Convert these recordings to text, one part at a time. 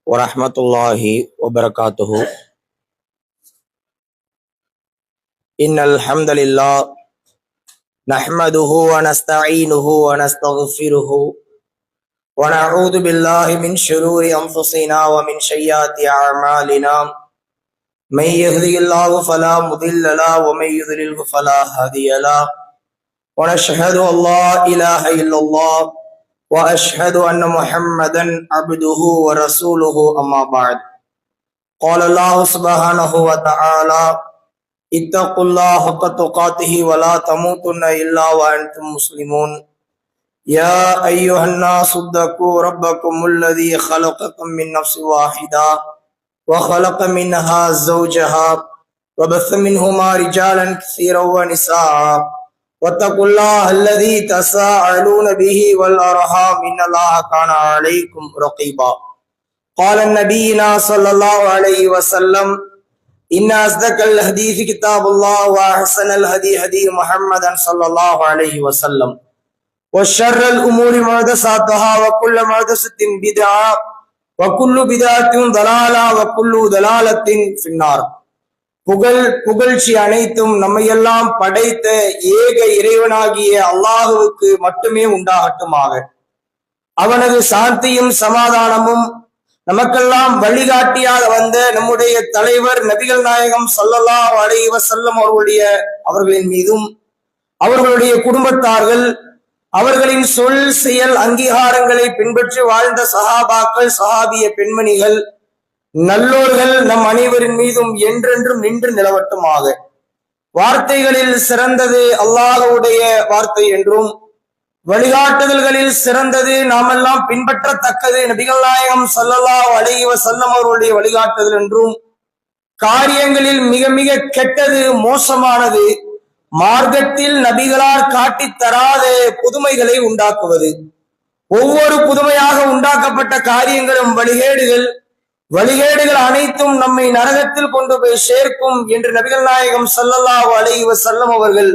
ورحمة الله وبركاته. إن الحمد لله نحمده ونستعينه ونستغفره ونعوذ بالله من شرور أنفسنا ومن سيئات أعمالنا. من يهده الله فلا مضل له ومن يضلل فلا هادي له. ونشهد أن لا إله إلا الله وأشهد أن محمدا عبده ورسوله. أما بعد، قال الله سبحانه وتعالى: اتقوا الله حق تقاته ولا تموتن إلا وأنتم مسلمون. يا أيها الناس اتقوا ربكم الذي خلقكم من نفس واحدة وخلق منها زوجها وبث منهما رجالا كثيرا ونساء واتقوا الله الذي تساءلون به والأرحام إن الله كان عليكم رقيبا. قال نبينا صلى الله عليه وسلم: إن أصدق الحديث كتاب الله وأحسن الهدي هدي محمد صلى الله عليه وسلم وشر الأمور محدثاتها وكل محدثة بدعة وكل بدعة ضلالة وكل ضلالة في النار. புகழ்ச்சி அனைத்தும் நம்மையெல்லாம் படைத்த ஏக இறைவனாகிய அல்லாஹுவுக்கு மட்டுமே உண்டாகட்டுமாக. அவனது சாந்தியும் சமாதானமும் நமக்கெல்லாம் வழிகாட்டியாக வந்த நம்முடைய தலைவர் நபிகள் நாயகம் ஸல்லல்லாஹு அலைஹி வஸல்லம் அவர்களின் மீதும், அவர்களுடைய குடும்பத்தார்கள், அவர்களின் சொல் செயல் அங்கீகாரங்களை பின்பற்றி வாழ்ந்த சஹாபாக்கள், சஹாபிய பெண்மணிகள், நல்லோர்கள் நம் அனைவரின் மீதும் என்றென்றும் நின்று நிலவட்டுமாக. வார்த்தைகளில் சிறந்தது அல்லாஹ்வுடைய வார்த்தை என்றும், வழிகாட்டுதல்களில் சிறந்தது நாமெல்லாம் பின்பற்றத்தக்கது நபிகள் நாயகம் ஸல்லல்லாஹு அலைஹி வஸல்லம் அவர்களுடைய வழிகாட்டுதல் என்றும், காரியங்களில் மிக மிக கெட்டது, மோசமானது மார்க்கத்தில் நபிகளார் காட்டித் தராத புதுமைகளை உண்டாக்குவது. ஒவ்வொரு புதுமையாக உண்டாக்கப்பட்ட காரியங்களும் வழிகேடுகள் அனைத்தும் நம்மை நரகத்தில் கொண்டு போய் சேர்க்கும் என்று நபிகள் நாயகம் ஸல்லல்லாஹு அலைஹி வஸல்லம் அவர்கள்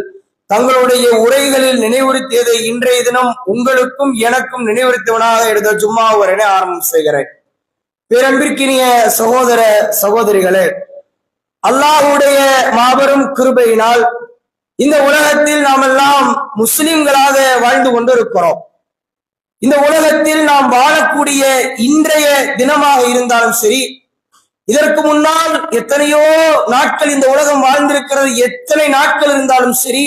தங்களுடைய உரைகளில் நினைவுறுத்தியதை இன்றைய தினம் உங்களுக்கும் எனக்கும் நினைவுறுத்தவனாக எடுத்த ஜும்மா உரையை ஆரம்பம் செய்கிறேன். பேரன்பிற்கினிய சகோதர சகோதரிகளே, அல்லாஹ்வுடைய மாபெரும் கிருபையினால் இந்த உலகத்தில் நாம் எல்லாம் முஸ்லிம்களாக வாழ்ந்து கொண்டிருக்கிறோம். இந்த உலகத்தில் நாம் வாழக்கூடிய இன்றைய தினமாக இருந்தாலும் சரி, இதற்கு முன்னால் எத்தனையோ நாட்கள் இந்த உலகம் வாழ்ந்திருக்கிறது, எத்தனை நாட்கள் இருந்தாலும் சரி,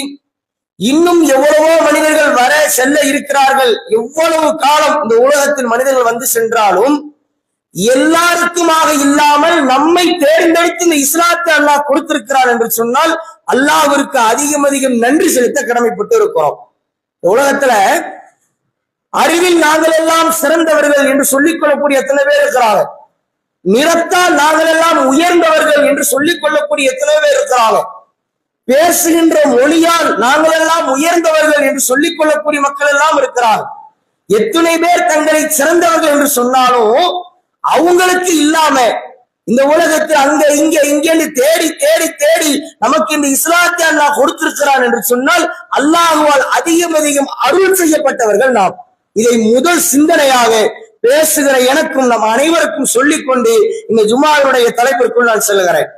இன்னும் எவ்வளவோ மனிதர்கள் வர செல்ல இருக்கிறார்கள். எவ்வளவு காலம் இந்த உலகத்தில் மனிதர்கள் வந்து சென்றாலும் எல்லாருக்குமாக இல்லாமல் நம்மை தேர்ந்தெடுத்து இந்த இஸ்லாத்தை அல்லாஹ் கொடுத்திருக்கிறார் என்று சொன்னால் அல்லாஹ்விற்கு அதிகம் அதிகம் நன்றி செலுத்த கடமைப்பட்டு இருக்கிறோம். உலகத்துல அறிவில் நாங்கள் எல்லாம் சிறந்தவர்கள் என்று சொல்லிக் கொள்ளக்கூடிய எத்தனை பேர் இருக்கிறாங்க. நிறத்தால் நாங்கள் எல்லாம் உயர்ந்தவர்கள் என்று சொல்லிக் கொள்ளக்கூடிய எத்தனை பேர் இருக்கிறாங்க. பேசுகின்ற மொழியால் நாங்கள் எல்லாம் உயர்ந்தவர்கள் என்று சொல்லிக் கொள்ளக்கூடிய மக்கள் எல்லாம் இருக்கிறார்கள். எத்தனை பேர் தங்களை சிறந்தவர்கள் என்று சொன்னாலும் அவங்களுக்கு இல்லாம இந்த உலகத்தில் அங்க இங்க தேடி தேடி தேடி நமக்கு இந்த இஸ்லாத்தை அல்லாஹ் கொடுத்திருக்கிறான் என்று சொன்னால் அல்லாஹுவால் அதிகம் அதிகம் அருள் செய்யப்பட்டவர்கள் நாம். இதை முதல் சிந்தனையாக பேசுகிற எனக்கும் நம் அனைவருக்கும் சொல்லிக்கொண்டு இந்த ஜும்மாவுடைய தலைப்பிற்குள் நான் செல்கிறேன்.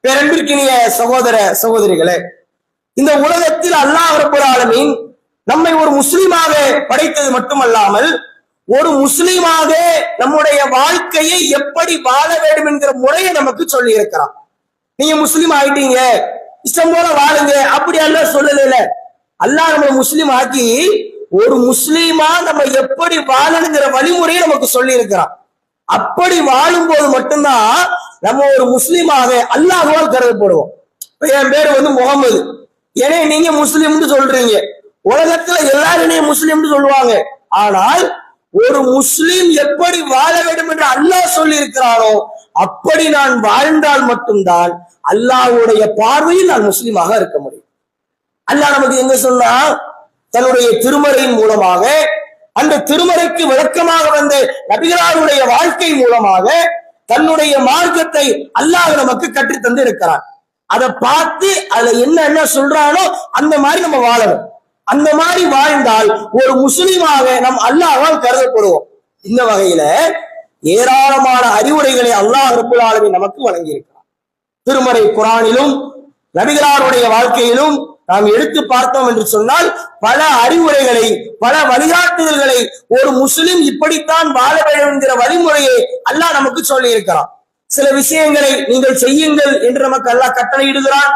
பேரன்பிற்கினிய சகோதர சகோதரிகளே, இந்த உலகத்தில் அல்லாஹ் ரப்பல் ஆலமீன் நம்மை ஒரு முஸ்லிமாக படைத்தது மட்டுமல்லாமல் ஒரு முஸ்லிமாக நம்முடைய வாழ்க்கையை எப்படி வாழ வேண்டும் என்கிற முறையை நமக்கு சொல்லி இருக்கிறான். நீங்க முஸ்லீம் ஆயிட்டீங்க, இஷ்டம் போல வாழுங்க அப்படி எல்லாம் சொல்லல. அல்லாஹ் நம்ம முஸ்லீம் ஆக்கி ஒரு முஸ்லீமா நம்ம எப்படி வாழணுங்கிற வழிமுறையை நமக்கு சொல்லி இருக்கிறான். அப்படி வாழும் போது மட்டும்தான் நம்ம ஒரு முஸ்லீமாக அல்லாஹ்வால் கருதப்படுவோம். என் பேரு முகமது, ஏனே நீங்க முஸ்லீம்னு சொல்றீங்க. உலகத்துல எல்லாருமே முஸ்லீம்னு சொல்லுவாங்க. ஆனால் ஒரு முஸ்லீம் எப்படி வாழ வேண்டும் என்று அல்லாஹ் சொல்லி இருக்கிறானோ அப்படி நான் வாழ்ந்தால் மட்டும்தான் அல்லாஹ்வுடைய பார்வையில் நான் முஸ்லீமாக இருக்க முடியும். அல்லாஹ் நமக்கு எங்க சொன்னா, தன்னுடைய திருமறையின் மூலமாக, அந்த திருமறைக்கு விளக்கமாக வந்த நபிகளாருடைய வாழ்க்கை மூலமாக தன்னுடைய மார்க்கத்தை அல்லாஹ் நமக்கு கற்றுத்தந்து இருக்கிறான். அதை பார்த்து அதுல என்ன சொல்றானோ அந்த மாதிரி நம்ம வாழணும். அந்த மாதிரி வாழ்ந்தால் ஒரு முஸ்லிமாக நம் அல்லாஹ்வால் கருதப்படுவோம். இந்த வகையில ஏராளமான அறிவுரைகளை அல்லாஹ் ரப்பல் ஆலமீன் நமக்கு வழங்கியிருக்கிறார். திருமறை குர்ஆனிலும் நபிகளாருடைய வாழ்க்கையிலும் நாம் எடுத்து பார்த்தோம் என்று சொன்னால் பல அறிவுரைகளை, பல வழிகாட்டுதல்களை, ஒரு முஸ்லிம் இப்படித்தான் வாழ வேண்டும் என்கிற வழிமுறையை அல்லாஹ் நமக்கு சொல்லி இருக்கிறான். சில விஷயங்களை நீங்கள் செய்யுங்கள் என்று நமக்கு அல்லாஹ் கட்டளையிடுகிறான்.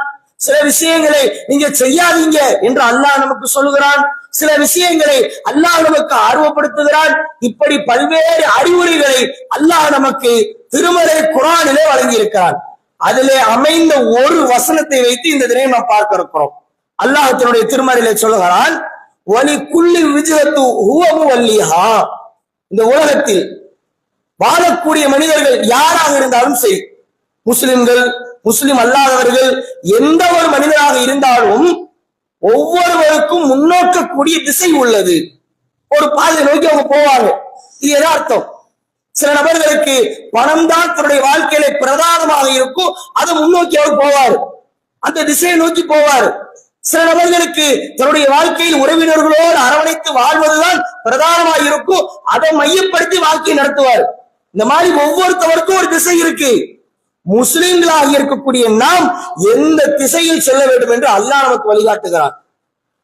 சில விஷயங்களை நீங்க செய்யாதீங்க என்று அல்லாஹ் நமக்கு சொல்லுகிறான். சில விஷயங்களை அல்லாஹ் நமக்கு ஆர்வப்படுத்துகிறான். இப்படி பல்வேறு அறிவுரைகளை அல்லாஹ் நமக்கு திருமறை குர்ஆனிலே வழங்கி இருக்கிறான். அதிலே அமைந்த ஒரு வசனத்தை வைத்து இந்த தினம் நாம் பார்க்க இருக்கிறோம். அல்லாஹ் தன்னுடைய திருமறையிலே சொல்லுகிறான், வலி குல்லி விஜயத்து ஹுவமு வல்லிஹா. இந்த உலகத்தில் வாழக்கூடிய மனிதர்கள் யாராக இருந்தாலும் சரி, முஸ்லிம்கள், முஸ்லிம் அல்லாதவர்கள், எந்த ஒரு மனிதராக இருந்தாலும் ஒவ்வொருவருக்கும் முன்னோக்கக்கூடிய திசை உள்ளது. ஒரு பாதையை நோக்கி அவங்க போவாங்க. இது எதார்த்தம். சில நபர்களுக்கு பணம் தான் தன்னுடைய வாழ்க்கையில பிரதானமாக இருக்கும், அதை முன்னோக்கி அவர் போவார், அந்த திசையை நோக்கி போவார். சில நபர்களுக்கு தன்னுடைய வாழ்க்கையில் உறவினர்களோடு அரவணைத்து வாழ்வதுதான் பிரதானமாக இருக்கும், அதை மையப்படுத்தி வாழ்க்கையை நடத்துவார். இந்த மாதிரி ஒவ்வொருத்தவருக்கும் ஒரு திசை இருக்கு. முஸ்லிம்களாக இருக்கக்கூடிய நாம் எந்த திசையில் செல்ல வேண்டும் என்று அல்லாஹ் நமக்கு வழிகாட்டுகிறான்.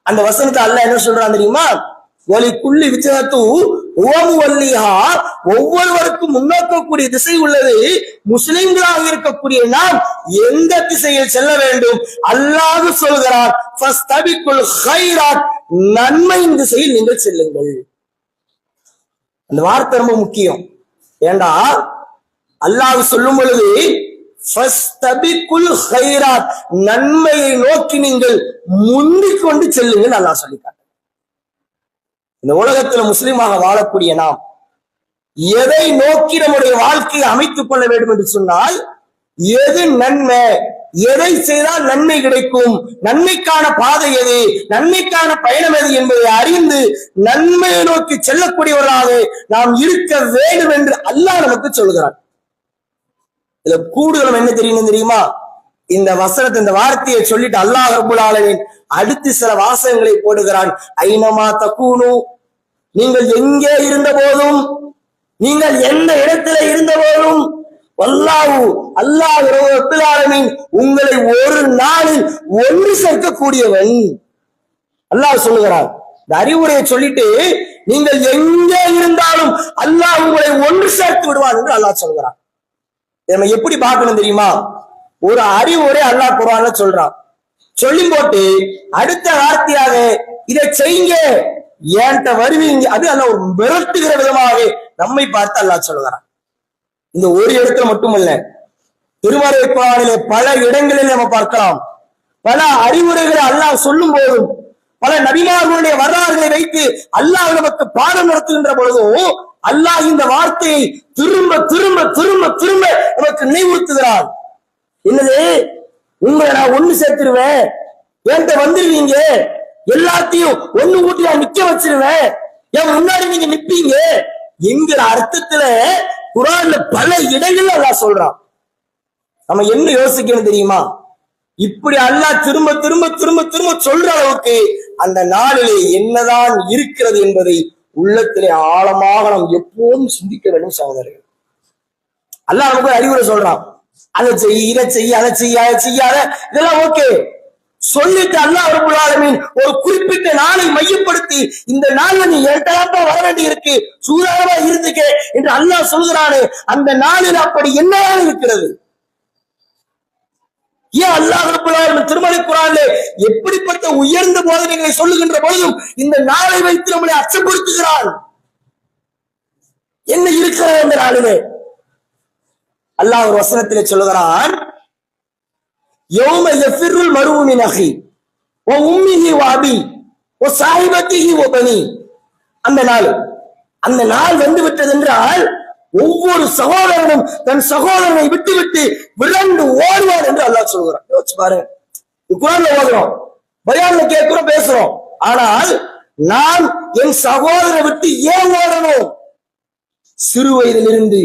அந்த வசனத்தை அல்லாஹ் என்ன சொல்றான் தெரியுமா? ஒலி குள்ளி விஜயத்து உவமு வல்லிஹா. ஒவ்வொருவருக்கும் முன்னோக்கக்கூடிய திசை உள்ளது. முஸ்லிம்களாக இருக்கக்கூடிய நாம் எந்த திசையில் செல்ல வேண்டும்? அல்லாஹ் சொல்கிறார், ஃபஸ்தபிக்குல் கைராத், நன்மையின் திசையில் நீங்கள் செல்லுங்கள். அந்த வார்த்தை ரொம்ப முக்கியம். ஏண்டா அல்லாஹ் சொல்லும் பொழுது ஃபஸ்தபிக்குல் கைராத், நன்மையை நோக்கி நீங்கள் முந்திக் கொண்டு செல்லுங்கள் அல்லாஹ் சொல்லிட்டார். இந்த உலகத்துல முஸ்லிமாக வாழக்கூடிய நாம் எதை நோக்கி நம்முடைய வாழ்க்கையை அமைத்துக் கொள்ள வேண்டும் என்று சொன்னால், எது நன்மை, எதை செய்தால் நன்மை கிடைக்கும், நன்மைக்கான பாதை எது, நன்மைக்கான பயணம் எது என்பதை அறிந்து நன்மையை நோக்கி செல்லக்கூடியவர்களாக நாம் இருக்க வேண்டும் என்று அல்லாஹ் நமக்கு சொல்கிறான். இதுல கூடுதலும் என்ன தெரியுமா? இந்த வசனத்தை, இந்த வார்த்தையை சொல்லிட்டு அல்லாஹ் ரப்பல் ஆலமீன் அடுத்து சில வாசகங்களை போடுகிறான். ஐனமா தக்கூனு, நீங்கள் எங்கே இருந்த போதும், நீங்கள் எந்த இடத்துல இருந்த போதும், அல்லாஹ் ரப்பல் ஆலமீன் உங்களை ஒரு நாளில் ஒன்று சேர்க்கக்கூடியவன். அல்லாஹ் சொல்லுகிறான். இந்த அறிவுரையை சொல்லிட்டு நீங்கள் எங்கே இருந்தாலும் அல்லாஹ் உங்களை ஒன்று சேர்த்து விடுவான் என்று அல்லாஹ் சொல்கிறான். நம்ம எப்படி பார்க்கணும் தெரியுமா? ஒரு அறிவுரை அல்லாஹ் குர்ஆன்ல சொல்றான். சொல்லி போட்டு அடுத்த வார்த்தையாக இதை செய்யுங்க, ஏன்ட்ட வருவீங்க, அது அல்லாஹ் ஒரு மிரட்டுகிற விதமாக நம்மை பார்த்து அல்லாஹ் சொல்கிறான். இந்த ஒரு இடத்துல மட்டுமல்ல, திருமறை குர்ஆனிலே பல இடங்களில் நம்ம பார்க்கலாம். பல அறிவுரைகளை அல்லாஹ் சொல்லும் போதும், பல நபிமார்களுடைய வரலாறுகளை வைத்து அல்லாஹ் நமக்கு பாடம் நடத்துகின்ற பொழுதும் அல்லாஹ் இந்த வார்த்தையை திரும்ப திரும்ப திரும்ப திரும்ப நமக்கு நினைவுறுத்துகிறான். என்னது? உங்களை நான் ஒண்ணு சேர்த்துருவேன், என்கிட்ட வந்துருவீங்க, எல்லாத்தையும் ஒண்ணு கூட்டி நான் நிக்க வச்சிருவேன், என் முன்னாடி நீங்க நிப்பீங்க என்கிற அர்த்தத்துல குர்ஆன்ல பல இடங்கள்ல அல்லாஹ் சொல்றான். நம்ம என்ன யோசிக்கணும் தெரியுமா? இப்படி அல்லாஹ் திரும்ப திரும்ப திரும்ப திரும்ப சொல்ற அளவுக்கு அந்த நாளிலே என்னதான் இருக்கிறது என்பதை உள்ளத்திலே ஆழமாக நாம் எப்போதும் சிந்திக்க வேண்டும் சகோதரர்கள். அல்லாஹ் நமக்கு அறிவுரை சொல்றான். அதை செய், இதை செய், அதை செய்ய, அதை செய்யாத, இதெல்லாம் ஓகே சொல்லிட்டு அல்லாஹ் ரப்பல் ஆலமீன் ஒரு குறிப்பிட்ட நாளை மையப்படுத்தி இந்த நாள்ல நீ என்கிட்ட வர வேண்டி இருக்கு, சூதானமா இருந்துக்க என்று அல்லாஹ் சொல்கிறானே, அந்த நாளில் அப்படி என்னதான் இருக்கிறது? ஏன் அல்லாஹ் ரப்பல் ஆலமீன் திருமறை குர்ஆனிலே எப்படிப்பட்ட உயர்ந்த போதனைகளை சொல்லுகின்ற பொழுதும் இந்த நாளை வைத்து நம்மளை அச்சப்படுத்துகிறான்? என்ன இருக்கிறது அந்த நாளிலே? அல்லாஹ் ஒரு வசனத்திலே சொல்லுகிறான், யௌம யஃபிருல் மர்உ மின் அஹி வ உம்மிஹி வ அபி வ ஸாஹிபத்திஹி வ பனி. அந்த நாள் வந்து விட்டது என்றால் ஒவ்வொரு சகோதரனும் தன் சகோதரனை விட்டு விரண்டு ஓடுவார் என்று அல்லாஹ் சொல்கிறான். யோசிச்சு பாருங்க. குர்ஆன்ல ஓதுறோம், பயான்ல கேட்கிறோம், பேசுறோம், ஆனால் நான் என் சகோதரனை விட்டு ஏன் ஓடணும்? சிறு வயதிலிருந்து,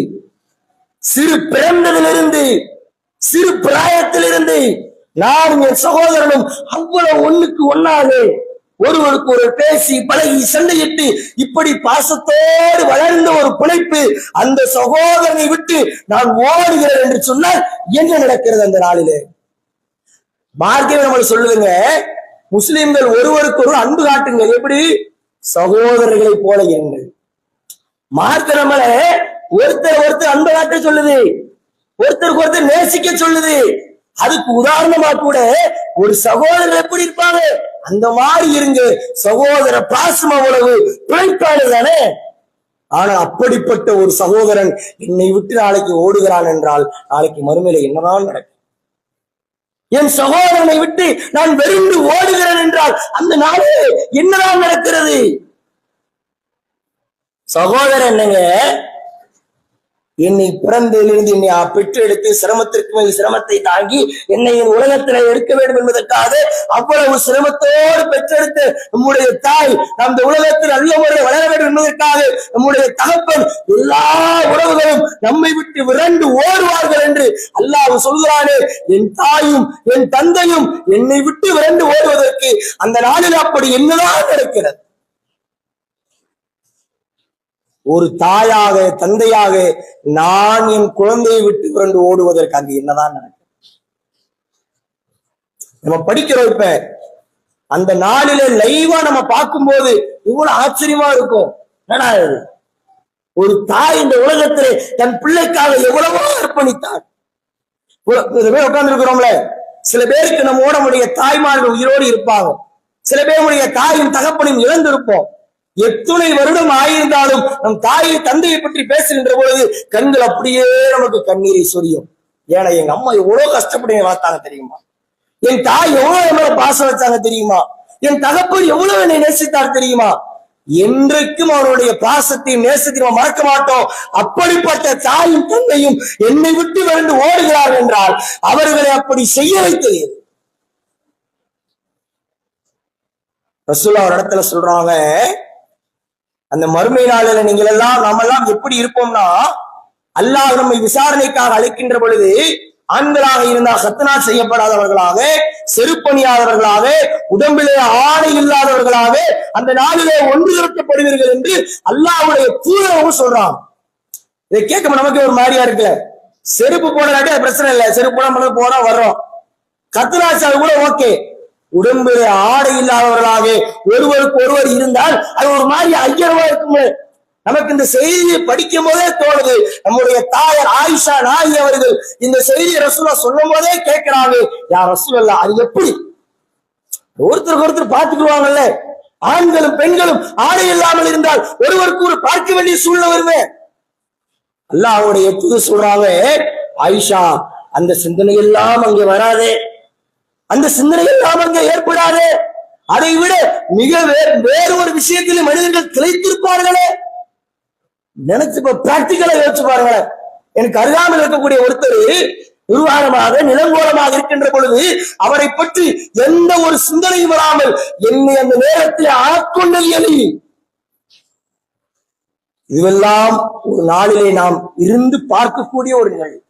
சிறு பிறந்ததிலிருந்து, சிறு பிராயத்திலிருந்து நான் என் சகோதரனும் அவ்வளவு ஒண்ணுக்கு ஒண்ணாக ஒருவருக்கு ஒரு பேசி பழகி சண்டையிட்டு இப்படி பாசத்தோடு வளர்ந்த ஒரு பிழைப்பு அந்த சகோதரனை விட்டு நான் ஓடுகிறேன் என்று சொன்னால் என்ன நடக்கிறது அந்த நாளிலே? மார்க்கமே நம்ம சொல்லுங்க, முஸ்லிம்கள் ஒருவருக்கு ஒரு அன்பு காட்டுங்கள், எப்படி? சகோதரர்களை போல இருங்கள். மார்க்க நம்மள ஒருத்தர் அன்பு காட்ட சொல்லுது, ஒருத்தருக்கு ஒருத்தர் நேசிக்க சொல்லுது. அதுக்கு உதாரணமா கூட ஒரு சகோதரர் எப்படி இருப்பாங்க அந்த மாதிரி இருங்க. சகோதர பாசம் அவ்வளவு பிழைப்பாடு தானே. ஆனா அப்படிப்பட்ட ஒரு சகோதரன் என்னை விட்டு நாளைக்கு ஓடுகிறான் என்றால் நாளைக்கு மறுமையில என்னதான் நடக்கும்? என் சகோதரனை விட்டு நான் வெறுண்டு ஓடுகிறேன் என்றால் அந்த நாளே என்னதான் நடக்கிறது? சகோதரன் என்னங்க, என்னை பிறந்ததிலிருந்து என்னை பெற்றெடுத்து சிரமத்திற்கு மேல் சிரமத்தை தாங்கி என்னை என் உலகத்தில எடுக்க வேண்டும் என்பதற்காக அவ்வளவு சிரமத்தோடு பெற்றெடுத்த நம்முடைய தாய் நாம் இந்த உலகத்தில் நல்ல முறையில் வளர வேண்டும் என்பதற்காக நம்முடைய தகப்பன் எல்லா உறவுகளும் நம்மை விட்டு விரண்டு ஓடுவார்கள் என்று அல்லாஹ் சொல்கிறானே. என் தாயும் என் தந்தையும் என்னை விட்டு விரண்டு ஓடுவதற்கு அந்த நாளில் அப்படி என்னதான் நடக்கிறது? ஒரு தாயாக தந்தையாக நான் என் குழந்தையை விட்டு விரண்டு ஓடுவதற்கு அங்கு என்னதான் நடக்கும்? நம்ம படிக்கிறோம். இப்ப அந்த நாளில லைவா நம்ம பார்க்கும்போது இவ்வளவு ஆச்சரியமா இருக்கும். ஒரு தாய் இந்த உலகத்திலே தன் பிள்ளைக்காக எவ்வளவோ அர்ப்பணித்தார். உட்கார்ந்து இருக்கிறோம்ல, சில பேருக்கு நம்முடைய தாய்மார்கள் உயிரோடு இருப்பாங்க, சில பேருடைய தாயும் தகப்பனையும் இழந்திருப்போம். எத்துணை வருடம் ஆயிருந்தாலும் நம் தாயை தந்தையை பற்றி பேசுகின்ற பொழுது கண்கள் அப்படியே நமக்கு கண்ணீரை சொரியும். ஏன்னா எங்க அம்மா எவ்வளவு கஷ்டப்பட்டு வளர்த்தாங்க தெரியுமா, என் தாய் எவ்வளவு என்னோட பாசம் வச்சாங்க தெரியுமா, என் தகப்பன் எவ்வளவு என்னை நேசித்தார் தெரியுமா. என்றைக்கும் அவருடைய பாசத்தையும் நேசத்தையும் மறக்க மாட்டோம். அப்படிப்பட்ட தாயும் தந்தையும் என்னை விட்டு விரண்டு ஓடுகிறார் என்றால் அவர்களை அப்படி செய்ய வைத்தது. ரசூலுல்லாஹ் ஒரு இடத்துல சொல்றாங்க, அந்த மறுமை நாளில நீங்கள் எல்லாம் நாம எல்லாம் எப்படி இருப்போம்னா, அல்லாஹ் நம்மை விசாரணைக்காக அழைக்கின்ற பொழுது ஆண்களாக இருந்தால் சத்னா செய்யப்படாதவர்களாக, செருப்பணியாதவர்களாக, உடம்பிலே ஆடை இல்லாதவர்களாக அந்த நாளிலே ஒன்று திரட்டப்படுவீர்கள் என்று அல்லாஹ்வுடைய தூதரும் சொல்றாங்க. இதை கேட்க நமக்கு ஒரு மாதிரியா இருக்குல்ல. செருப்பு போடாட்டி அது பிரச்சனை இல்லை, செருப்பு போட போனா வர்றோம். கத்னாச்சால் கூட ஓகே. உடம்பிலே ஆடை இல்லாதவர்களாக ஒருவருக்கு ஒருவர் இருந்தால் அது ஒரு மாதிரி ஐயரவா இருக்கும். நமக்கு இந்த செய்தியை படிக்கும் போதே தோணுது, நம்முடைய தாயார் ஆயிஷா நாயகி அவர்கள் இந்த செய்தியை ரசூலுல்லாஹ் சொல்லும் போதே கேட்கிறாங்க, யா ரசூலல்லாஹ் அது எப்படி? ஒருத்தருக்கு ஒருத்தர் பார்த்துக்குவாங்கல்ல, ஆண்களும் பெண்களும் ஆடை இல்லாமல் இருந்தால் ஒருவருக்கு ஒரு பார்க்க வேண்டிய சூழ்நிலை வருமே. அல்லாஹ்வுடைய தூதர் சொல்றாங்க, ஆயிஷா அந்த சிந்தனை எல்லாம் அங்கே வராதே, அந்த சிந்தனை எல்லாம் அங்கே ஏற்படாது. அதை விட மிக வேறு ஒரு விஷயத்தில் மனிதர்கள் திளைத்திருப்பார்களே. நினைச்சு பிராக்டிக்கலா யோசிச்சு பாருங்களேன். எனக்கு அருகாமல் இருக்கக்கூடிய ஒருத்தர் நிர்வாகமாக நிலங்கோலமாக இருக்கின்ற பொழுது அவரை பற்றி எந்த ஒரு சிந்தனையும் வராமல் என்னை அந்த நேரத்தில் ஆட்கொண்டது. இதுவெல்லாம் ஒரு நாளிலே நாம் இருந்து பார்க்கக்கூடிய ஒரு நிகழ்வு.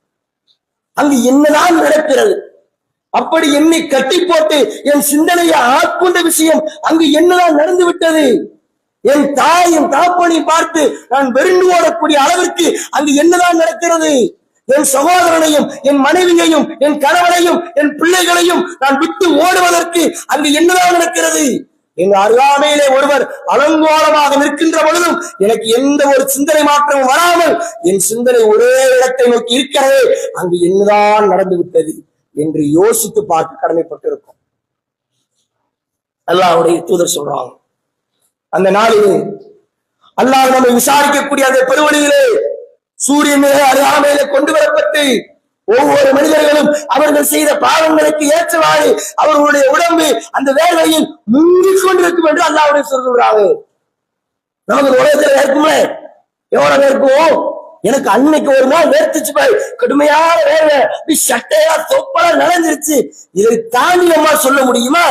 அங்கு என்னதான் நடக்கிறது? அப்படி என்னை கட்டி போட்டு என் சிந்தனையை ஆட்கொண்ட விஷயம் அங்கு என்னதான் நடந்து விட்டது? என் தாயும் தகப்பனையும் பார்த்து நான் வெறுண்டு ஓடக்கூடிய அளவிற்கு அங்கு என்னதான் நடக்கிறது? என் சகோதரனையும் என் மனைவியையும் என் கணவனையும் என் பிள்ளைகளையும் நான் விட்டு ஓடுவதற்கு அங்கு என்னதான் நடக்கிறது? என் அருகாமையிலே ஒருவர் அலங்கோலமாக நிற்கின்ற பொழுதும் எனக்கு எந்த ஒரு சிந்தனை மாற்றமும் வராமல் என் சிந்தனை ஒரே இடத்தை நோக்கி இருக்கிறது. அங்கு என்னதான் நடந்து விட்டது என்று யோசித்து பார்க்க கடமைப்பட்டிருக்கும். அல்லாஹ்வுடைய தூதர் சொல்றாங்க, அந்த நாளில் அல்லாஹ் நம்மை விசாரிக்கக்கூடிய அந்த பெருவழியிலே சூரியன் அருகாமையிலே கொண்டு வரப்பட்டு ஒவ்வொரு மனிதர்களும் அவர்கள் செய்த பாவங்களுக்கு ஏற்றவாறு அவர்களுடைய உடம்பு அந்த வேலையில் முங்கிக் கொண்டிருக்கும் என்று அல்லாஹ்வுடைய சொல்றாங்க. நமக்கு உலகத்தில் இருக்குமே எவ்வளவு இருக்கும்? எனக்கு அன்னைக்கு ஒரு நாள் வேர்த்துச்சு பாய், கடுமையான வேலை, சட்டையா தொப்பலா நனைஞ்சிருச்சு. இதை தாண்டி நம்ம சொல்ல முடியுமா?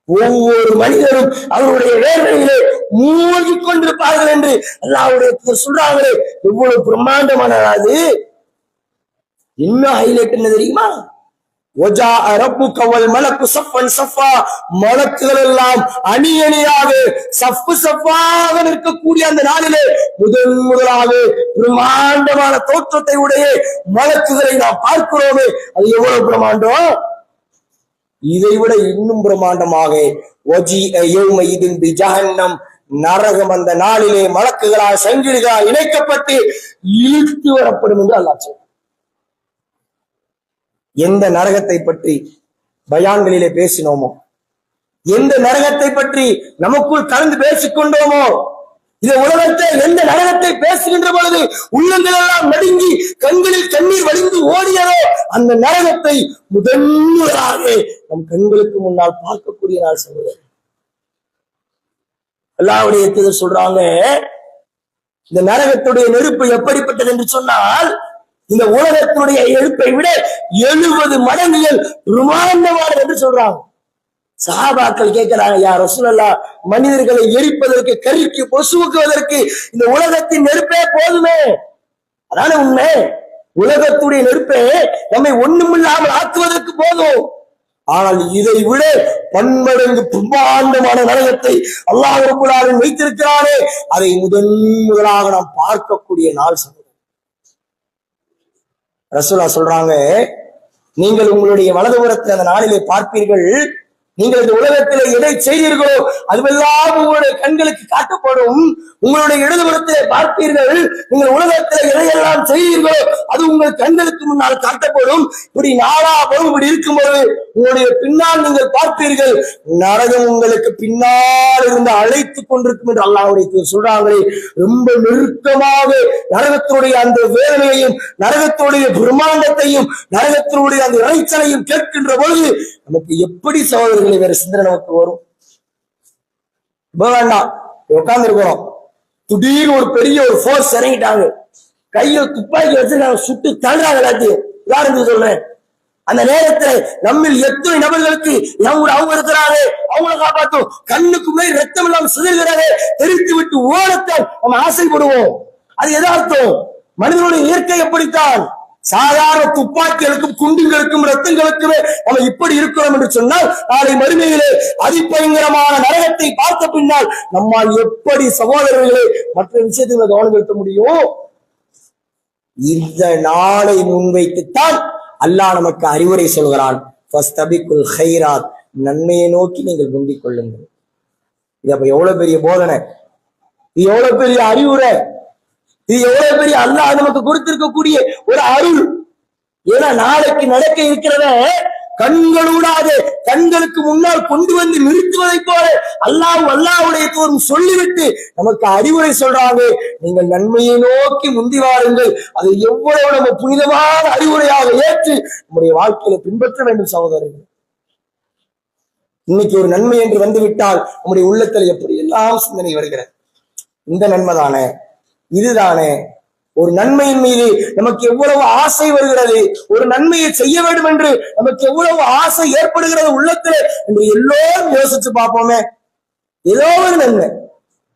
ஒவ்வொரு மனிதரும் அவருடைய வேர்வையிலே மூழ்கி கொண்டிருப்பார்கள் என்று அல்லாஹ்வுடைய சொல்றாங்களே. எவ்வளவு பிரம்மாண்டமான அது! இன்னும் ஹைலைட் என்ன தெரியுமா? மலக்குகள் எல்லாம் அணி அணியாக சப்பு சப்பாக நிற்கக்கூடிய அந்த நாளிலே முதலாக பிரம்மாண்டமான தோற்றத்தை உடைய மலக்குகளை நாம் பார்க்கிறோமே, அது எவ்வளவு பிரம்மாண்டம்! இதை விட இன்னும் பிரம்மாண்டமாக நரகம் அந்த நாளிலே மலக்குகளால் சங்கிலிகளால் இணைக்கப்பட்டு இழுத்து வரப்படும் என்று அல்லாஹ் சொல்றார். எந்த நரகத்தை பற்றி பயான்களிலே பேசினோமோ, எந்த நரகத்தை பற்றி நமக்குள் கலந்து பேசிக்கொண்டோமோ, இந்த உலகத்தை எந்த நரகத்தை பேசுகின்ற பொழுது உள்ளங்கள் எல்லாம் நடுங்கி கண்களில் கண்ணீர் வழிந்து ஓடியதோ, அந்த நரகத்தை முதன்முறையாக நம் கண்களுக்கு முன்னால் பார்க்கக்கூடிய நாள் சொல்லுவார். அல்லாஹ்வுடைய தூதர் சொல்றாங்க, இந்த நரகத்துடைய நெருப்பு எப்படிப்பட்டது என்று சொன்னால், இந்த உலகத்தினுடைய நெருப்பை விட 70 மடங்குகள் பிரமாண்டமானது என்று சொல்றாங்க. சஹாபாக்கள் கேட்கிறாங்க, யா ரசூலல்லாஹ், மனிதர்களை எரிப்பதற்கு, கருக்கி பொசுக்குவதற்கு இந்த உலகத்தின் நெருப்பே போதுமே? அதான உண்மை. உலகத்துடைய நெருப்பே நம்மை ஒண்ணுமில்லாமல் ஆக்குவதற்கு போதும். ஆனால் இதை விட பன்மடங்கு பிரம்மாண்டமான நரகத்தை அல்லாஹ் ரப்பல் ஆலமீன் வைத்திருக்கிறானே, அதை முதலாக நாம் பார்க்கக்கூடிய நாள் சொல்றோம். ரசூலுல்லாஹ் சொல்றாங்க, நீங்கள் உங்களுடைய வலதுபுறத்தில் அந்த நாளிலே பார்ப்பீர்கள், நீங்கள் இந்த உலகத்திலே எதை செய்தீர்களோ அதுவெல்லாம் உங்களுடைய கண்களுக்கு காட்டப்படும். உங்களுடைய இடதுபுறத்திலே பார்ப்பீர்கள், நீங்கள் உலகத்தில் எதையெல்லாம் செய்தீர்களோ அது உங்கள் கண்களுக்கு முன்னால் காட்டப்படும். இப்படி நாலாபுறம் இப்படி இருக்கும்போது உங்களுடைய பின்னால் நீங்கள் பார்ப்பீர்கள், நரகம் உங்களுக்கு பின்னால் இருந்து அழைத்துக் கொண்டிருக்கும் என்று அல்லாஹ்வுடைய சொல்றாங்களே. ரொம்ப நெருக்கமாக நரகத்தினுடைய அந்த வேதனையையும், நரகத்தினுடைய பிரம்மாண்டத்தையும், நரகத்தினுடைய அந்த இறைச்சலையும் கேட்கின்ற பொழுது நமக்கு எப்படி சகோதரர்களை வேற சிந்தனை நமக்கு வரும்? வேண்டாம், உட்கார்ந்து இருக்கிறோம், திடீர்னு ஒரு பெரிய ஒரு போர்ஸ் இறங்கிட்டாங்க, கையில துப்பாக்கி வச்சு நான் சுட்டு தள்ளுறாங்க எல்லாத்தையும். உதாரணத்துக்கு சொல்றேன், அந்த நேரத்தில் நம்மில் எத்தனை நபர்களுக்கு அவங்க இருக்கிறாரு, அவங்களை காப்பாற்றும், கண்ணுக்கு மேல் ரத்தம் இல்லாமல் சிதறுகிறாரே, தெரித்து விட்டு ஓடத்தான் நம்ம ஆசைப்படுவோம். அது எதார்த்தம். மனிதனுடைய இயற்கை எப்படித்தான். சாதாரண துப்பாக்கிகளுக்கும் குண்டுகளுக்கும் ரத்தங்களுக்குமே நம்ம இப்படி இருக்கிறோம் என்று சொன்னால், நாளை மறுமையிலே அதிபயங்கரமான நரகத்தை பார்த்த பின்னால் நம்மால் எப்படி சகோதரர்களே மற்ற விஷயத்துல கவனம் செலுத்த முடியும்? இந்த நாளை முன்வைத்துத்தான் அல்லாஹ் நமக்கு அறிவுரை சொல்கிறான், நன்மையை நோக்கி நீங்கள் முந்திக் கொள்ளுங்கள். இது அப்ப எவ்வளவு பெரிய போதனை, இது எவ்வளவு பெரிய அறிவுரை, இது எவ்வளவு பெரிய அல்லாஹ் நமக்கு கொடுத்திருக்கக்கூடிய ஒரு அருள். ஏன்னா நாளைக்கு நடக்க இருக்கிறத கண்களூடாக கண்களுக்கு முன்னால் கொண்டு வந்து நிறுத்துவதை போல அல்லாஹ்வுடைய தூதர் சொல்லிவிட்டு நமக்கு அறிவுரை சொல்றாங்க, நீங்கள் நன்மையை நோக்கி முந்தி வாருங்கள். அதை எவ்வளவு நம்ம புனிதமான அறிவுரையாக ஏற்று நம்முடைய வாழ்க்கையில பின்பற்ற வேண்டும் சகோதரர்கள். இன்னைக்கு ஒரு நன்மை என்று வந்துவிட்டால் நம்முடைய உள்ளத்தில் எப்படி எல்லாம் சிந்தனை வருகிறது. இந்த நன்மை தானே, இதுதானே. ஒரு நன்மையின் மீது நமக்கு எவ்வளவு ஆசை வருகிறது, ஒரு நன்மையை செய்ய வேண்டும் என்று நமக்கு எவ்வளவு ஆசை ஏற்படுகிறது உள்ளத்துல என்று எல்லோரும் யோசிச்சு பார்ப்போமே. ஏதோ ஒரு நன்மை,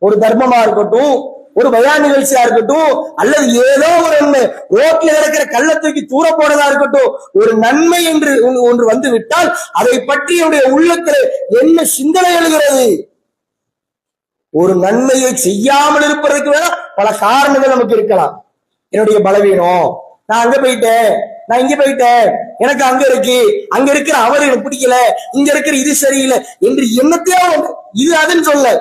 ஒரு தர்மமா இருக்கட்டும், ஒரு பயான் நிகழ்ச்சியா இருக்கட்டும், அல்லது ஏதோ ஒரு நன்மை, ரோட்ல இருக்கிற கள்ள தூக்கி தூர போனதா இருக்கட்டும், ஒரு நன்மை என்று ஒன்று வந்து விட்டால் அதை பற்றி என்னுடைய உள்ளத்துல என்ன சிந்தனை எழுகிறது? ஒரு நன்மையை செய்யாமல் இருப்பதற்கு வேணா பல காரணங்கள் நமக்கு இருக்கலாம். என்னுடைய பலவீனம், நான் அங்க போயிட்டேன், நான் இங்க போயிட்டேன், எனக்கு அங்க இருக்கு, அங்க இருக்கிற அவர் எனக்கு பிடிக்கல, இங்க இருக்கிற இது சரியில்லை என்று என்னத்தையோ இது அதுன்னு சொல்ல,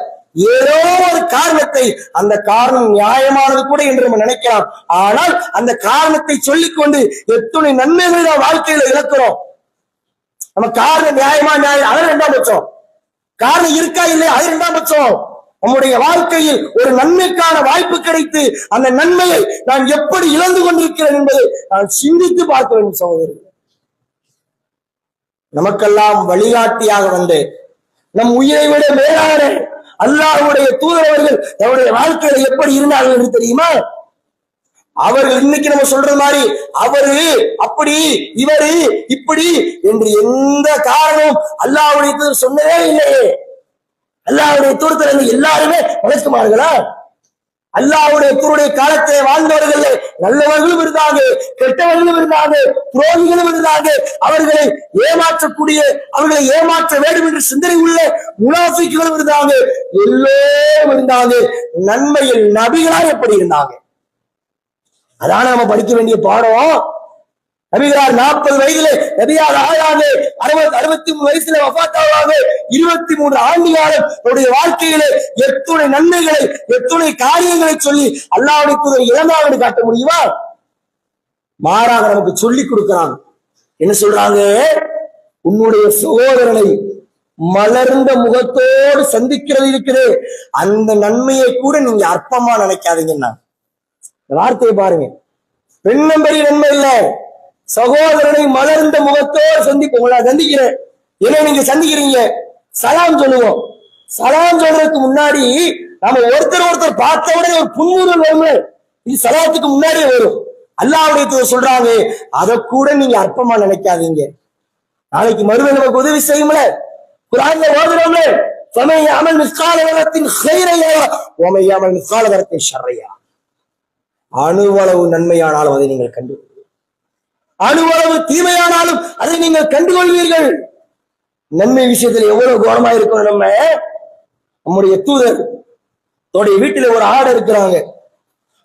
ஏதோ ஒரு காரணத்தை, அந்த காரணம் நியாயமானது கூட என்று நம்ம நினைக்கலாம். ஆனால் அந்த காரணத்தை சொல்லிக்கொண்டு எத்தனை நன்மைகளை நாம் வாழ்க்கையில இழக்கிறோம். நம்ம காரணம் நியாயமா அது 2ஆம் பட்சம், காரணம் இருக்கா இல்லையா அது 2ஆம் பட்சம். நம்முடைய வாழ்க்கையில் ஒரு நன்மைக்கான வாய்ப்பு கிடைத்து அந்த நன்மையை நான் எப்படி இழந்து கொண்டிருக்கிறேன் என்பதை நான் சிந்தித்து பார்க்க வேண்டும் சகோதரர்கள். நமக்கெல்லாம் வழிகாட்டியாக வந்து நம் உயிரை விட மேலான அல்லாஹ்வுடைய தூதரவர்கள் நம்முடைய வாழ்க்கையில எப்படி இருந்தார்கள் என்று தெரியுமா? அவர்கள் இன்னைக்கு நம்ம சொல்ற மாதிரி அவரு அப்படி இவரு இப்படி என்று எந்த காரணமும் அல்லாஹ்வுடைய தூதர் சொன்னதே இல்லையே. அல்லாஹ்வுடைய தூதர் எல்லாருமே வழக்குமார்களா? அல்லாஹ்வுடைய தூதருடைய காலத்திலே வாழ்ந்தவர்கள் நல்லவர்களும் இருந்தாங்க, கெட்டவர்களும் இருந்தாங்க, துரோகிகளும் இருந்தாங்க, அவர்களை ஏமாற்றக்கூடிய, அவர்களை ஏமாற்ற வேண்டும் என்று சிந்தனை உள்ள முனாஃபிக்குகளும் இருந்தாங்க, எல்லோரும் இருந்தாங்க. நன்மையில் நபிகளார் எப்படி இருந்தாங்க? அதான நம்ம படிக்க வேண்டிய பாடம். நபிகளார் 40 வயதிலே நபியாக ஆயாங்க, 63 வயசுல வஃபாத்தாவாங்க. 23 ஆண்டு காலம் அவருடைய வாழ்க்கையிலே எத்துணை நன்மைகளை, எத்துணை காரியங்களை சொல்லி அல்லாஹ்வுடைய தூதர் இழந்தாங்க காட்ட முடியுமா? மாறாக நமக்கு சொல்லி கொடுக்கிறாங்க. என்ன சொல்றாங்க? உன்னுடைய சகோதரனை மலர்ந்த முகத்தோடு சந்திக்கிறது இருக்குது, அந்த நன்மையை கூட நீங்க அற்பமா நினைக்காதீங்கன்னா. வார்த்தையை பாருங்க, பெண்ணம்பரி நன்மை இல்ல, சகோதரனை மலர்ந்த முகத்தோடு சந்திக்கிறேன். என்ன நீங்க சந்திக்கிறீங்க? சலாம் சொல்லுவோம். சலாம் சொல்றதுக்கு முன்னாடி நாம ஒருத்தர் பார்த்த உடனே ஒரு புன்முறுவல் வரும். இது சலாத்துக்கு முன்னாடியே வரும். அல்லாஹ்வுடைய தூதர் சொல்றாங்க, அதை கூட நீங்க அற்பமா நினைக்காதீங்க. நாளைக்கு மறுமை நமக்கு உதவி செய்யும்ல. குர்ஆன்ல ஓதுறோம்ல, ஃபமன் யஅமல் மிஸ்கால தரத்தின் கைரயா வமன் யஅமல் மிஸ்கால தரத்தின் ஷர்ரயா. அணுவளவு நன்மையானாலும் அதை நீங்கள் கண்டு, அணுவளவு தீமையானாலும் அதை நீங்கள் கண்டுகொள்வீர்கள். நன்மை விஷயத்தில் எவ்வளவு கவனமா இருக்கணும். நம்முடைய தூதர் தோடைய வீட்டில ஒரு ஆடு இருக்கிறாங்க.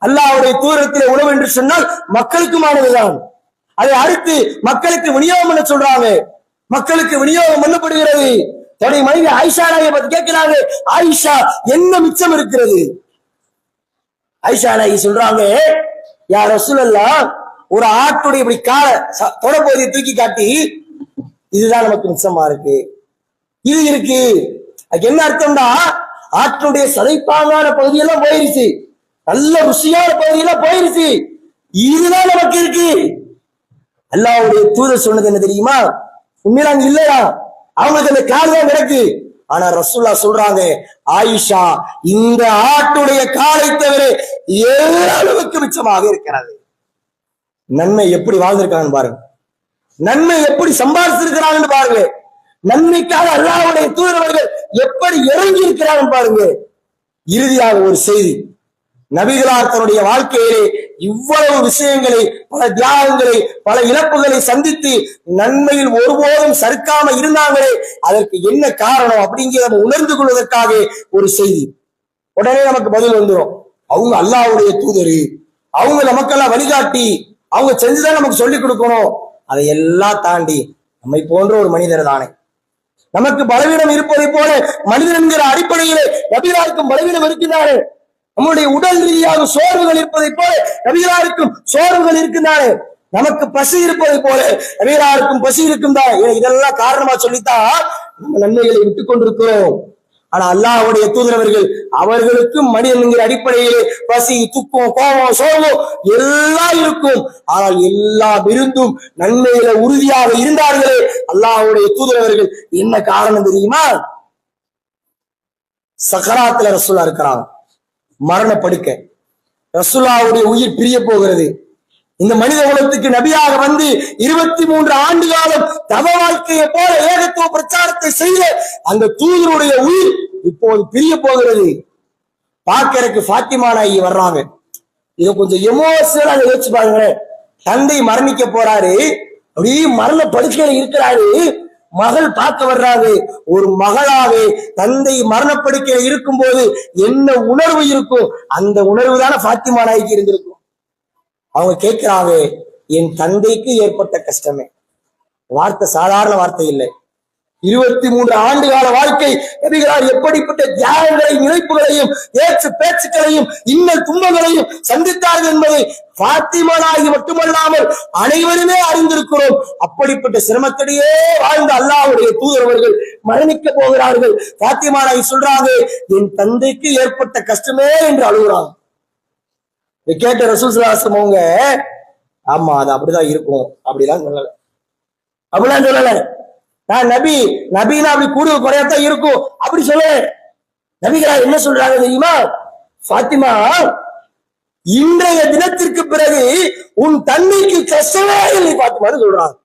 அல்லாஹ்வுடைய தூதரத்திலே உணவு என்று சொன்னால் மக்களுக்குமானதுதான். அதை அறுத்து மக்களுக்கு விநியோகம் பண்ண சொல்றாங்க. மக்களுக்கு விநியோகம் பண்ணப்படுகிறது. தன்னுடைய மனைவி ஆயிஷா நாயை பத்தி கேட்கிறாங்க, ஆயிஷா என்ன மிச்சம் இருக்கிறது? ஆயிஷா நாயகி சொல்றாங்க, யா ரசூலல்லாஹ், ஒரு ஆட்டுடைய இப்படி காலை தொடப்பகுதியை தூக்கி காட்டி, இதுதான் நமக்கு மிச்சமா இருக்கு, இது இருக்கு. அதுக்கு என்ன அர்த்தம்னா, ஆட்டுடைய சதைப்பாங்கான பகுதியெல்லாம் போயிருச்சு, நல்ல ருசியான பகுதியெல்லாம் போயிருச்சு, இதுதான் நமக்கு இருக்கு. அல்லாஹ்வுடைய தூதர் சொன்னது என்ன தெரியுமா? உண்மையில அங்க இல்லையா, அவங்களுக்கு அந்த கால் தான் கிடக்கு. ஆனா ரசூலுல்லாஹ் சொல்றாங்க, ஆயிஷா, இந்த ஆட்டுடைய காலை தவிர ஏழளவுக்கு மிச்சமாக இருக்கிறது. நன்மை எப்படி வாழ்ந்திருக்காங்கன்னு பாருங்க, நன்மை எப்படி சம்பாதிச்சிருக்கிறாங்கன்னு பாருங்க, நன்மைக்காக அல்லாஹ்வுடைய தூதரவர்கள் எப்படி இறங்கி இருக்கிறாங்கன்னு பாருங்க. இறுதியாக ஒரு செய்தி, நபிகளார் தன்னுடைய வாழ்க்கையிலே இவ்வளவு விஷயங்களை, பல தியாகங்களை, பல இழப்புகளை சந்தித்து நன்மையில் ஒருபோதும் சறுக்காம இருந்தாங்களே, அதற்கு என்ன காரணம் அப்படிங்கிறத உணர்ந்து கொள்வதற்காக ஒரு செய்தி. உடனே நமக்கு பதில் வந்துடும், அவங்க அல்லாஹ்வுடைய தூதரு, அவங்க நமக்கெல்லாம் வழிகாட்டி, அவங்க செஞ்சுதான் நமக்கு சொல்லிக் கொடுக்கணும். அதை எல்லாம் தாண்டி நம்மை போன்ற ஒரு மனிதர் தானே, நமக்கு பலவீனம் இருப்பதை போல மனிதன் என்கிற அடிப்படையிலே நபிகளாருக்கும் பலவீனம் இருக்கின்றானே, நம்முடைய உடல் ரீதியாக சோர்வுகள் இருப்பதை போல நபிகளாருக்கும் சோர்வுகள் இருக்கின்றானே, நமக்கு பசி இருப்பதை போல நபிகளாருக்கும் பசி இருக்கும் தான். இதெல்லாம் காரணமா சொல்லித்தான் நம்ம நன்மைகளை விட்டுக் கொண்டிருக்கிறோம். ஆனா அல்லாஹ்வுடைய தூதரவர்கள், அவர்களுக்கும் மனிதன் என்கிற அடிப்படையிலே பசி, துக்கம், கோபம், சோர்வம் எல்லாம் இருக்கும். ஆனால் எல்லாம் இருந்தும் நன்மையில உறுதியாக இருந்தார்களே அல்லாஹ்வுடைய தூதரவர்கள். என்ன காரணம் தெரியுமா? சக்கராத்துல ரசூலா இருக்கிறாங்க, மரணப்படுக்க, ரசூலுல்லாஹ்வுடைய உயிர் பிரிய போகிறது. இந்த மனித குலத்துக்கு நபியாக வந்து 23 ஆண்டு காலம் தவ வாழ்க்கையை போல ஏகத்துவ பிரச்சாரத்தை செய்த அந்த தூதருடைய உயிர் இப்போது பிரிய போகிறது. பார்க்கறதுக்கு ஃபாத்திமா நாயகி வர்றாங்க. இதை கொஞ்சம் எமோஷனலா யோசிச்சு பாருங்களேன். தந்தை மரணிக்க போறாரு, அப்படியே மரண படுக்கையில இருக்கிறாரு, மகள் பார்க்க வர்றாரு. ஒரு மகளாவே தந்தை மரணப்படுக்கையில இருக்கும் போது என்ன உணர்வு இருக்கும், அந்த உணர்வு தானே ஃபாத்திமா நாயகி இருந்திருக்கும். அவங்க கேட்கிறாங்க, என் தந்தைக்கு ஏற்பட்ட கஷ்டமே. வார்த்தை சாதாரண வார்த்தை இல்லை. 23 ஆண்டு கால வாழ்க்கை நபிகளார் எப்படிப்பட்ட தியாகங்களையும் இணைப்புகளையும் ஏற்று பேச்சுக்களையும் இன்னல் துன்பங்களையும் சந்தித்தார்கள் என்பதை ஃபாத்திமா நாயகி மட்டுமல்லாமல் அனைவருமே அறிந்திருக்கிறோம். அப்படிப்பட்ட சிரமத்திலேயே வாழ்ந்த அல்லாஹ்வுடைய தூதரவர்கள் மரணிக்க போகிறார்கள். ஃபாத்திமா நாயகி சொல்றாங்க, என் தந்தைக்கு ஏற்பட்ட கஷ்டமே என்று அழுகுறாங்க. கேட்ட ரசூல் ஸல்லல்லாஹு அலைஹி வஸல்லம் அவங்க, ஆமா அது அப்படிதான் இருக்கும் அப்படிலாம் சொல்லல, அப்படிலாம் சொல்லல. நான் நபினா அப்படி கூடுதல் குறையாத்தான் இருக்கும் அப்படி சொல்ல. நபிகளா என்ன சொல்றாங்க தெரியுமா? ஃபாத்திமா, இன்றைய தினத்திற்கு பிறகு உன் தந்தைக்கு கஷ்டமே இல்லை ஃபாத்திமான்னு சொல்றாங்க.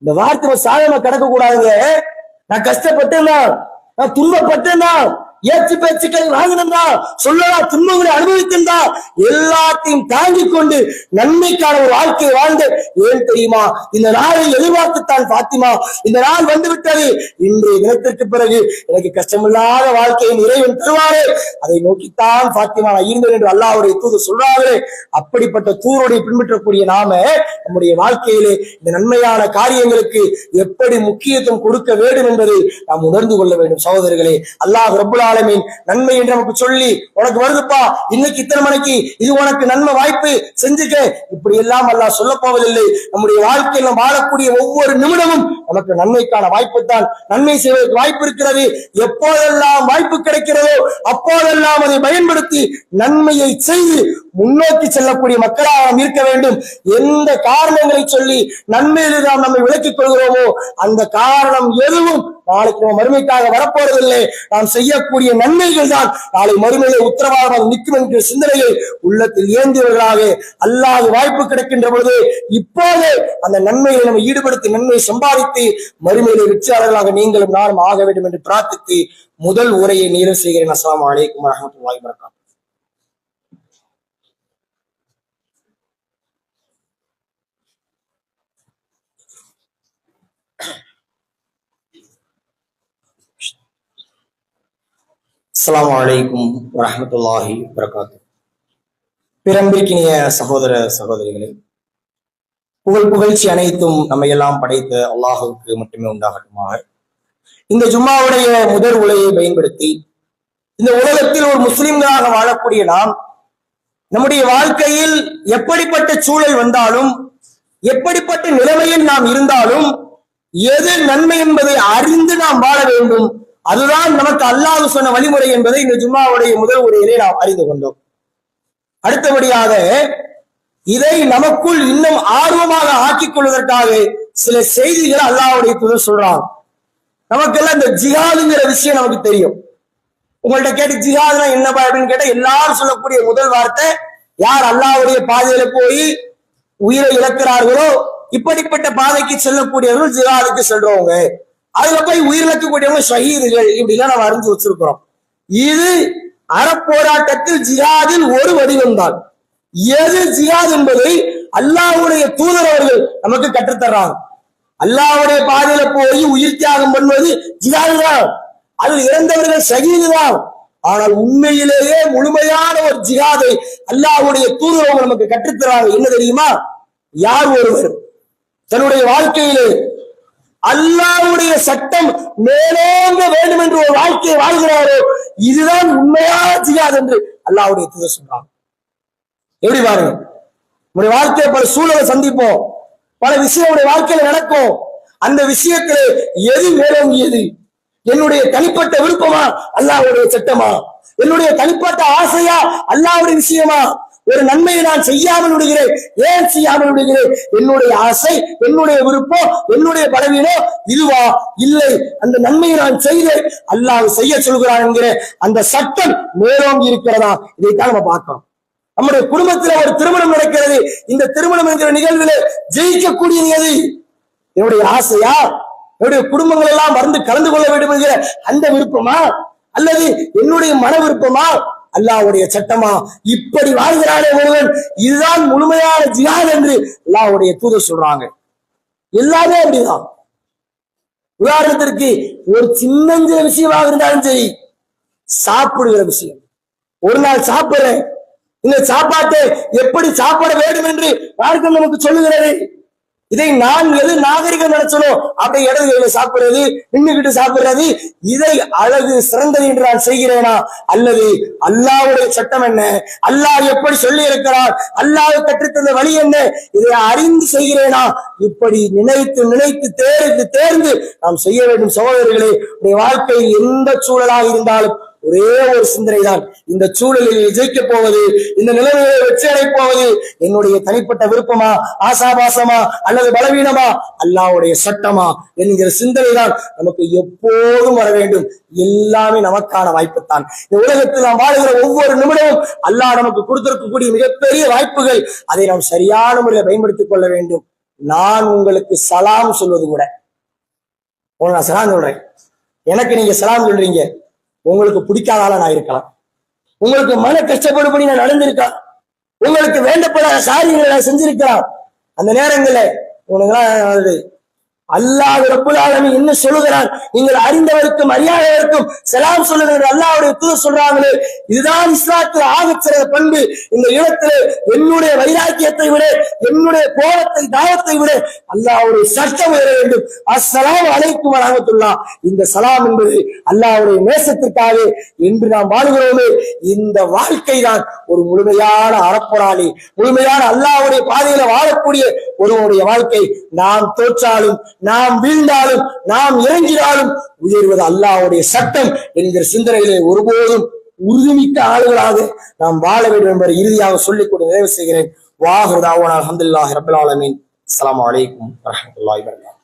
இந்த வார்த்தை சாதமா கிடக்க கூடாதுங்க. நான் கஷ்டப்பட்டேன்னா, நான் துன்பப்பட்டேன்னா, ஏற்று பேச்சுக்களை வாங்கினா, சொல்லலாம் துன்பங்களை அனுபவித்திருந்தா, எல்லாத்தையும் தாங்கிக் கொண்டு நன்மைக்கான ஒரு வாழ்க்கையை வாழ்ந்து, ஏன் தெரியுமா, இந்த நாளை எதிர்பார்த்துத்தான் பாத்திமா, இந்த நாள் வந்து விட்டது, இன்றைய தினத்திற்கு பிறகு எனக்கு கஷ்டமில்லாத வாழ்க்கையை இறைவன் தருவாரே, அதை நோக்கித்தான் பாத்திமா நான் இருந்தேன் என்று அல்லாஹ்வுடைய தூதர் சொல்றாங்களே. அப்படிப்பட்ட தூதரை பின்பற்றக்கூடிய நாம நம்முடைய வாழ்க்கையிலே இந்த நன்மையான காரியங்களுக்கு எப்படி முக்கியத்துவம் கொடுக்க வேண்டும் என்பதை நாம் உணர்ந்து கொள்ள வேண்டும். சகோதரர்களே, அல்லாஹ் ரப்பல் ஆலமீன் நன்மை என்று நமக்கு சொல்லி, உனக்கு வருதுப்பா இன்னைக்கு இத்தனை மணிக்கு இது உனக்கு நன்மை வாய்ப்பு செஞ்சுக்க, இப்படி எல்லாம் அல்லாஹ் சொல்ல போவதில்லை. நம்முடைய வாழ்க்கையில் நாம் வாழக்கூடிய ஒவ்வொரு நிமிடமும் நமக்கு நன்மைக்கான வாய்ப்பு தான். நன்மை செய்வதற்கு வாய்ப்பு இருக்கிறது. எப்போதெல்லாம் வாய்ப்பு கிடைக்கிறதோ அப்போதெல்லாம் அதை பயன்படுத்தி நன்மையை செய்து முன்னோக்கி செல்லக்கூடிய மக்களாக நாம் இருக்க வேண்டும். எந்த காரணங்களை சொல்லி நன்மையிலிருந்து நாம் நம்மை விலக்கிக் கொள்கிறோமோ அந்த காரணம் எதுவும் நாளைக்கு நம்ம மறுமைக்காக வரப்போறதில்லை. நாம் செய்யக்கூடிய நன்மைகள் தான் நாளை மறுமையை உத்தரவாதமாக நிற்கும் என்ற சிந்தனையை உள்ளத்தில் ஏந்தியவர்களாக அல்லாஹ் வாய்ப்பு கிடைக்கின்ற பொழுது இப்போது அந்த நன்மையை நம்ம ஈடுபடுத்தி நன்மையை சம்பாதித்து மறுமையிலே வெற்றியாளர்களாக நீங்களும் நானும் ஆக வேண்டும் என்று பிரார்த்தித்து முதல் உரையை நிறைவு செய்கிறேன். அஸ்ஸலாமு அலைக்கும் வரஹ்மத்துல்லாஹி வபரகாத்துஹு. அஸ்ஸலாமு அலைக்கும் வரஹ்மத்துல்லாஹி வபரகாத்துஹு. பிறம்பிற்கினிய சகோதர சகோதரிகளே, புகழ்ச்சி அனைத்தும் நம்மை எல்லாம் படைத்த அல்லாஹுவுக்கு மட்டுமே உண்டாகட்டுமாக. இந்த ஜும்மாவுடைய முதல் உரையை பயன்படுத்தி இந்த உலகத்தில் ஒரு முஸ்லிம்களாக வாழக்கூடிய நாம் நம்முடைய வாழ்க்கையில் எப்படிப்பட்ட சூழல் வந்தாலும், எப்படிப்பட்ட நிலைமையில் நாம் இருந்தாலும், எது நன்மை என்பதை அறிந்து நாம் வாழ வேண்டும். அதுதான் நமக்கு அல்லாஹ் சொன்ன வழிமுறை என்பதை இந்த ஜும்மாவுடைய முதல் உரையிலே நாம் அறிந்து கொண்டோம். அடுத்தபடியாக இதை நமக்குள் இன்னும் ஆர்வமாக ஆக்கிக் கொள்வதற்காக சில செய்திகளை அல்லாஹ்வுடைய தூதர் சொல்றாங்க. நமக்கெல்லாம் இந்த ஜிஹாதுங்கிற விஷயம் நமக்கு தெரியும். உங்கள்ட்ட கேட்டு ஜிஹாதுனா என்னப்பா அப்படின்னு கேட்டா எல்லாரும் சொல்லக்கூடிய முதல் வார்த்தை, யார் அல்லாஹ்வுடைய பாதையில போய் உயிரை இழக்கிறார்களோ இப்படிப்பட்ட பாதைக்கு செல்லக்கூடியவர்கள் ஜிஹாதுக்கு செல்றவங்க, அதுல போய் உயிரிழக்கக்கூடியவங்க ஷஹீதுகள், இப்படிலாம் நம்ம அறிஞ்சு வச்சிருக்கிறோம். இது அறப்போராட்டத்தில் ஜிஹாதில் ஒரு வடிவம் தான். எது ஜிஹாத் என்பதை அல்லாஹ்வுடைய தூதர் அவர்கள் நமக்கு கற்றுத்தர்றாங்க. அல்லாஹ்வுடைய பாதையில போய் உயிர் தியாகம் பண்ணுவது ஜிஹாது தான், அதில் இறந்தவர்கள் ஷஹீது தான். ஆனால் உண்மையிலேயே முழுமையான ஒரு ஜிஹாதை அல்லாஹ்வுடைய தூதர் அவங்க நமக்கு கற்றுத்தர்றாங்க. என்ன தெரியுமா? யார் ஒருவர் தன்னுடைய வாழ்க்கையிலே அல்லாஹ்வுடைய சட்டம் மேலோங்க வேண்டும் என்று ஒரு வாழ்க்கையை வாழ்கிறாரோ இதுதான் உண்மையான ஜிஹாத் என்று அல்லாஹ்வுடைய தூதர் சொல்றாங்க. எப்படி பாருங்க, நம்முடைய வாழ்க்கையை பல சூழலை சந்திப்போம், பல விஷயம் நம்முடைய வாழ்க்கையில நடக்கும். அந்த விஷயத்துல எது மேலோங்கியது? என்னுடைய தனிப்பட்ட விருப்பமா அல்லாஹ்வுடைய சட்டமா? என்னுடைய தனிப்பட்ட ஆசையா அல்லாஹ்வுடைய விஷயமா? ஒரு நன்மையை நான் செய்யாமல் விடுகிறேன், ஏன் செய்யாமல் விடுகிறேன்? என்னுடைய ஆசை, என்னுடைய விருப்பம், என்னுடைய பலவீனம் இதுவா? இல்லை, அந்த நன்மையை நான் செய்தேன், அல்லாஹ் செய்ய சொல்கிறான் என்கிற அந்த சட்டம் மேலோங்கி இருக்கிறதா? இதைத்தான் நம்ம பார்க்கிறோம். நம்முடைய குடும்பத்துல ஒரு திருமணம் நடக்கிறது. இந்த திருமணம் என்கிற நிகழ்வுல ஜெயிக்கக்கூடியது எது? என்னுடைய ஆசையா? என்னுடைய குடும்பங்கள் எல்லாம் மறந்து கலந்து கொள்ள வேண்டும் என்கிற அந்த விருப்பமா? அல்லது என்னுடைய மன விருப்பமா? அல்லாஹ்வுடைய சட்டமா? இப்படி வாழ்கிறானே ஒருவன், இதுதான் முழுமையான ஜிஹாத் என்று அல்லாஹ்வுடைய தூதர் சொல்றாங்க. எல்லாமே அப்படிதான். உதாரணத்திற்கு ஒரு சின்னஞ்சிற விஷயமாக இருந்தாலும் சரி, சாப்பிடுகிற விஷயம். ஒரு நாள் சாப்பிடுறேன், இந்த சாப்பாட்டை எப்படி சாப்பிட வேண்டும் என்று மார்க்கம் நமக்கு சொல்லுகிறது. இதை நான் எது நாகரிகம் நினைச்சனோ அப்படி இடது கையில சாப்பிடுறது, நின்றுகிட்டு சாப்பிடுறது, இதை அழகு சிறந்தது என்று நான் செய்கிறேனா? அல்லது அல்லாஹ்வுடைய சட்டம் என்ன, அல்லாஹ் எப்படி சொல்லி இருக்கிறார், அல்லாஹ் கற்றுத்தந்த வழி என்ன, இதை அறிந்து செய்கிறேனா? இப்படி நினைத்து நினைத்து தேர்ந்து தேர்ந்து நாம் செய்ய வேண்டும். சகோதரர்களே, உடைய வாழ்க்கையில் எந்த சூழலாக இருந்தாலும் ஒரே ஒரு சிந்தனை தான், இந்த சூழலில் ஜெயிக்க போவது, இந்த நிலைமையை வெற்றி அடைப் போவது என்னுடைய தனிப்பட்ட விருப்பமா, ஆசாபாசமா, அல்லது பலவீனமா, அல்லாஹ்வுடைய சட்டமா என்கிற சிந்தனை தான் நமக்கு எப்போதும் வர வேண்டும். எல்லாமே நமக்கான வாய்ப்புத்தான். இந்த உலகத்தில் நாம் வாழ்கிற ஒவ்வொரு நிமிடமும் அல்லாஹ் நமக்கு கொடுத்திருக்கக்கூடிய மிகப்பெரிய வாய்ப்புகள். அதை நாம் சரியான முறையில் பயன்படுத்திக் கொள்ள வேண்டும். நான் உங்களுக்கு சலாம் சொல்வது கூட, நான் சலாம் சொல்றேன், எனக்கு நீங்க சலாம் சொல்றீங்க, உங்களுக்கு பிடிக்காத ஆளா நான் இருக்கலாம், உங்களுக்கு மன கஷ்டப்படும்படி நான் நடந்திருக்கலாம், உங்களுக்கு வேண்டப்படாத காரியங்களை நான் செஞ்சிருக்கலாம். அந்த நேரங்களில் உனக்கு அல்லாஹ் ரப்புல் ஆலமீன் என்ன சொல்லுகிறான், நீங்கள் அறிந்தவருக்கும் அறியாதவருக்கும் சலாம் சொல்லுகிற அல்லாஹ்வுடைய தூதர் சொல்றாங்களே, இதுதான் இஸ்லாத்தில் ஆகச்சிறந்த பண்பு. இந்த இடத்திலே என்னுடைய வைராக்கியத்தை விட, என்னுடைய கோபத்தை தாவத்தை விட அல்லாஹ்வுடைய சட்டம் வர வேண்டும். அஸ்ஸலாமு அலைக்கும் வரஹ்மத்துல்லாஹ். இந்த சலாம் என்பது அல்லாஹ்வுடைய நேசத்திற்காக என்று நாம் வாழ்கிறோமே, இந்த வாழ்க்கை தான் ஒரு முழுமையான அறப்பொராளி, முழுமையான அல்லாஹ்வுடைய பாதையில வாழக்கூடிய ஒருவனுடைய வாழ்க்கை. நாம் தோற்றாலும், நாம் வீழ்ந்தாலும், நாம் இறங்கினாலும் உயர்வது அல்லாஹ்வுடைய சட்டம் என்கிற சிந்தனையிலே ஒருபோதும் உறுதிமிக்க ஆளுகளாக நாம் வாழ வேண்டும் என்பதை இறுதியாக சொல்லிக் கொண்டு நிறைவு செய்கிறேன். வாஹிரு தஅவானா அல்ஹம்துலில்லாஹி ரப்பில் ஆலமீன். அஸ்ஸலாமு அலைக்கும் வரஹ்மத்துல்லாஹி வபரகாத்துஹு.